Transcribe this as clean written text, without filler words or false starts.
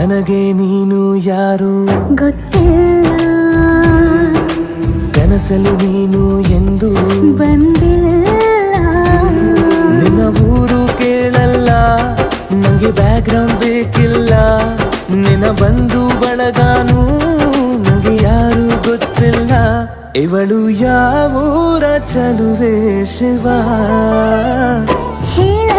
ನನಗೆ ನೀನು ಯಾರು ಗೊತ್ತಿಲ್ಲ, ಕನಸಲು ನೀನು ಎಂದು ಬಂದಿಲ್ಲ. ನಿನ್ನ ಊರು ಕೇಳಲ್ಲ, ನಂಗೆ ಬ್ಯಾಕ್ಗ್ರೌಂಡ್ ಬೇಕಿಲ್ಲ. ನಿನ್ನ ಬಂಧು ಬಳಗಾನು ನಂಗೆ ಯಾರು ಗೊತ್ತಿಲ್ಲ. ಇವಳು ಯಾವೂರ ಚಲುವೆ ಶಿವ ಹೇಳ